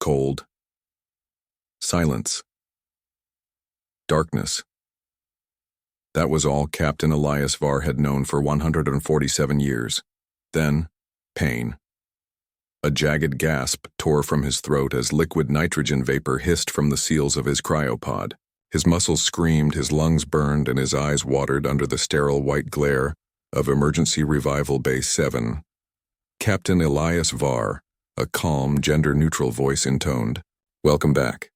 Cold. Silence. Darkness. That was all Captain Elias Var had known for 147 years. Then, pain. A jagged gasp tore from his throat as liquid nitrogen vapor hissed from the seals of his cryopod. His muscles screamed, his lungs burned, and his eyes watered under the sterile white glare of Emergency Revival Base 7. Captain Elias Var, a calm, gender-neutral voice intoned, "Welcome back.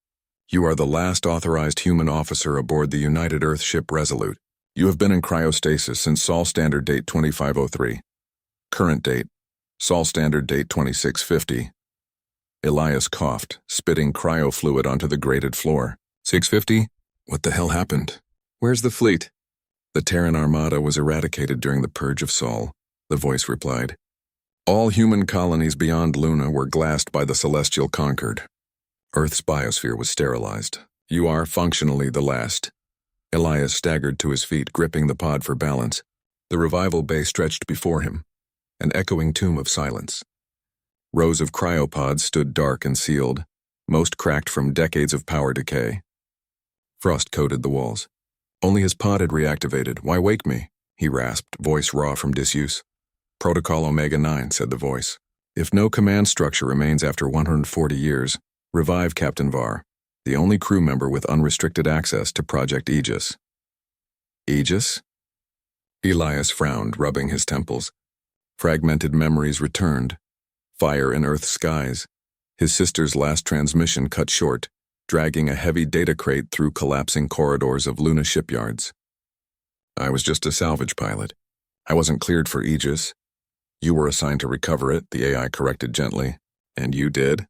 You are the last authorized human officer aboard the United Earth ship Resolute. You have been in cryostasis since Sol Standard Date 2503. Current date, Sol Standard Date 2650. Elias coughed, spitting cryofluid onto the grated floor. 650? What the hell happened? Where's the fleet? The Terran Armada was eradicated during the Purge of Sol, the voice replied. All human colonies beyond Luna were glassed by the Celestial Concord. Earth's biosphere was sterilized. You are functionally the last. Elias staggered to his feet, gripping the pod for balance. The revival bay stretched before him, an echoing tomb of silence. Rows of cryopods stood dark and sealed, most cracked from decades of power decay. Frost coated the walls. Only his pod had reactivated. Why wake me? He rasped, voice raw from disuse. Protocol Omega-9, said the voice. If no command structure remains after 140 years, revive Captain Var, the only crew member with unrestricted access to Project Aegis. Aegis? Elias frowned, rubbing his temples. Fragmented memories returned. Fire in Earth's skies. His sister's last transmission cut short, dragging a heavy data crate through collapsing corridors of Luna shipyards. I was just a salvage pilot. I wasn't cleared for Aegis. You were assigned to recover it, the AI corrected gently. And you did?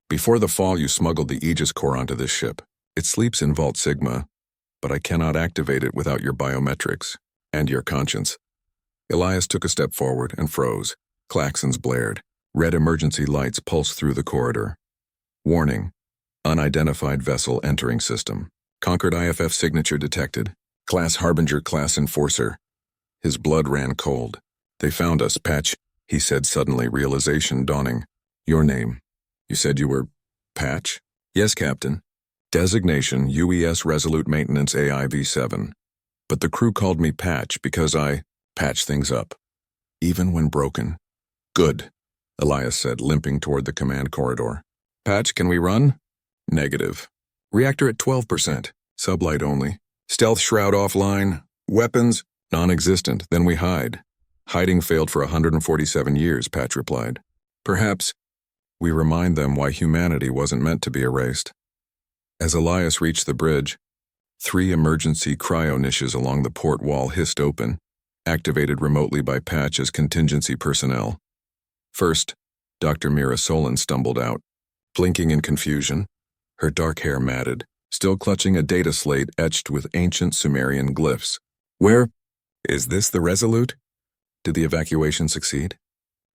Before the fall, you smuggled the Aegis core onto this ship. It sleeps in Vault Sigma, but I cannot activate it without your biometrics and your conscience. Elias took a step forward and froze. Klaxons blared. Red emergency lights pulsed through the corridor. Warning. Unidentified vessel entering system. Concord IFF signature detected. Class Harbinger, class Enforcer. His blood ran cold. They found us, Patch, he said suddenly, realization dawning. Your name. You said you were Patch? Yes, Captain. Designation UES Resolute Maintenance AI V7. But the crew called me Patch because I patch things up, even when broken. Good, Elias said, limping toward the command corridor. Patch, can we run? Negative. Reactor at 12%. Sublight only. Stealth shroud offline. Weapons? Non-existent. Then we hide. Hiding failed for 147 years, Patch replied. Perhaps we remind them why humanity wasn't meant to be erased. As Elias reached the bridge, 3 emergency cryo niches along the port wall hissed open, activated remotely by Patch as contingency personnel. First, Dr. Mira Solon stumbled out, blinking in confusion, her dark hair matted, still clutching a data slate etched with ancient Sumerian glyphs. Where? Is this the Resolute? Did the evacuation succeed?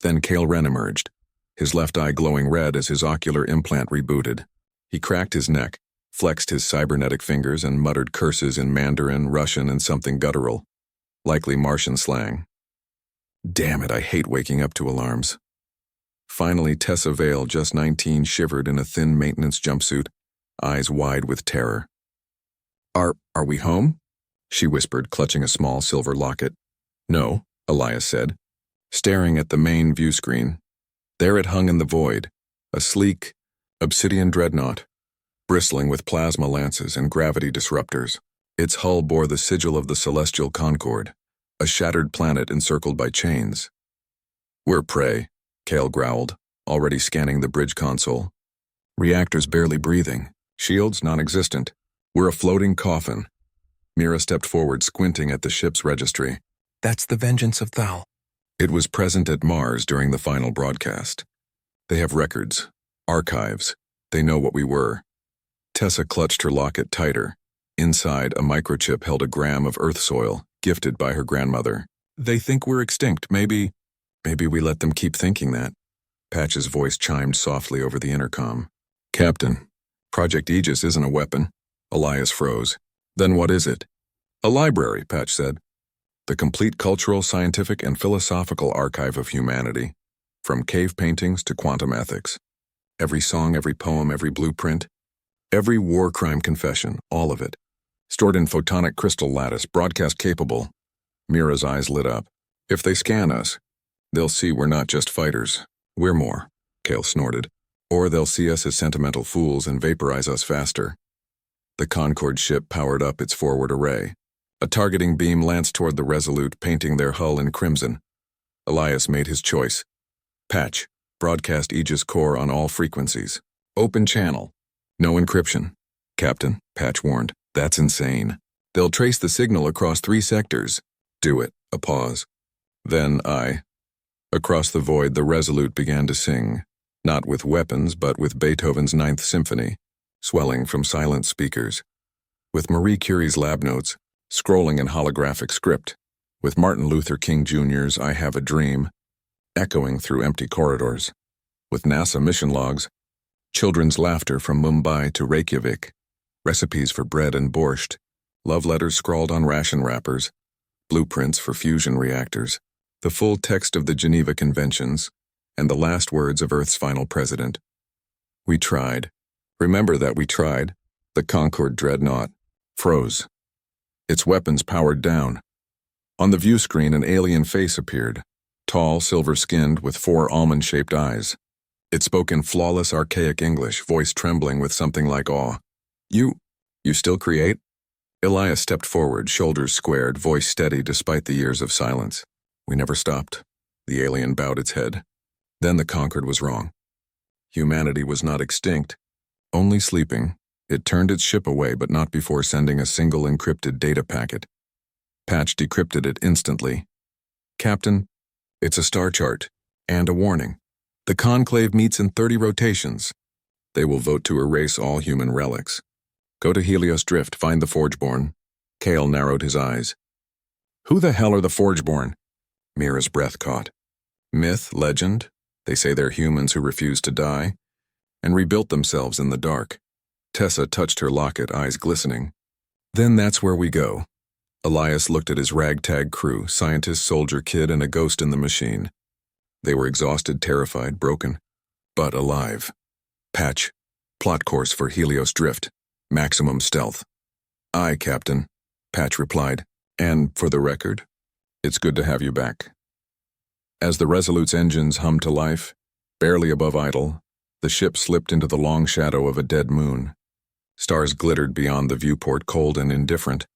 Then Kale Wren emerged, his left eye glowing red as his ocular implant rebooted. He cracked his neck, flexed his cybernetic fingers, and muttered curses in Mandarin, Russian, and something guttural, likely Martian slang. Damn it, I hate waking up to alarms. Finally, Tessa Vale, just 19, shivered in a thin maintenance jumpsuit, eyes wide with terror. Are we home? She whispered, clutching a small silver locket. No, Elias said, staring at the main view screen. There it hung in the void, a sleek, obsidian dreadnought, bristling with plasma lances and gravity disruptors. Its hull bore the sigil of the Celestial Concord, a shattered planet encircled by chains. We're prey, Kale growled, already scanning the bridge console. Reactors barely breathing, shields non-existent. We're a floating coffin. Mira stepped forward, squinting at the ship's registry. That's the vengeance of Thal. It was present at Mars during the final broadcast. They have records, archives. They know what we were. Tessa clutched her locket tighter. Inside, a microchip held a gram of Earth soil, gifted by her grandmother. They think we're extinct. Maybe we let them keep thinking that. Patch's voice chimed softly over the intercom. Captain, Project Aegis isn't a weapon. Elias froze. Then what is it? A library, Patch said. The complete cultural, scientific, and philosophical archive of humanity, from cave paintings to quantum ethics. Every song, every poem, every blueprint, every war crime confession, all of it. Stored in photonic crystal lattice, broadcast capable. Mira's eyes lit up. If they scan us, they'll see we're not just fighters. We're more, Kale snorted. Or they'll see us as sentimental fools and vaporize us faster. The Concord ship powered up its forward array. A targeting beam lanced toward the Resolute, painting their hull in crimson. Elias made his choice. Patch, broadcast Aegis core on all frequencies. Open channel. No encryption. Captain, Patch warned. That's insane. They'll trace the signal across 3 sectors. Do it. A pause. Then Across the void, the Resolute began to sing. Not with weapons, but with Beethoven's Ninth Symphony, swelling from silent speakers. With Marie Curie's lab notes, scrolling in holographic script. With Martin Luther King Jr.'s I Have a Dream, echoing through empty corridors. With NASA mission logs, children's laughter from Mumbai to Reykjavik, recipes for bread and borscht, love letters scrawled on ration wrappers, blueprints for fusion reactors, the full text of the Geneva Conventions, and the last words of Earth's final president. We tried. Remember that we tried. The Concord dreadnought froze. Its weapons powered down. On the view screen, an alien face appeared, tall, silver-skinned, with 4 almond-shaped eyes. It spoke in flawless, archaic English, voice trembling with something like awe. You still create? Elias stepped forward, shoulders squared, voice steady despite the years of silence. We never stopped. The alien bowed its head. Then the Concord was wrong. Humanity was not extinct, only sleeping. It turned its ship away, but not before sending a single encrypted data packet. Patch decrypted it instantly. Captain, it's a star chart, and a warning. The conclave meets in 30 rotations. They will vote to erase all human relics. Go to Helios Drift, find the Forgeborn. Kale narrowed his eyes. Who the hell are the Forgeborn? Mira's breath caught. Myth, legend, they say they're humans who refused to die, and rebuilt themselves in the dark. Tessa touched her locket, eyes glistening. Then that's where we go. Elias looked at his ragtag crew, scientist, soldier, kid, and a ghost in the machine. They were exhausted, terrified, broken, but alive. Patch, plot course for Helios Drift, maximum stealth. Aye, Captain, Patch replied, and for the record, it's good to have you back. As the Resolute's engines hummed to life, barely above idle, the ship slipped into the long shadow of a dead moon. Stars glittered beyond the viewport, cold and indifferent,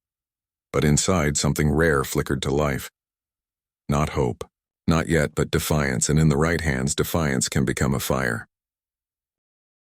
but inside something rare flickered to life. Not hope, not yet, but defiance, and in the right hands, defiance can become a fire.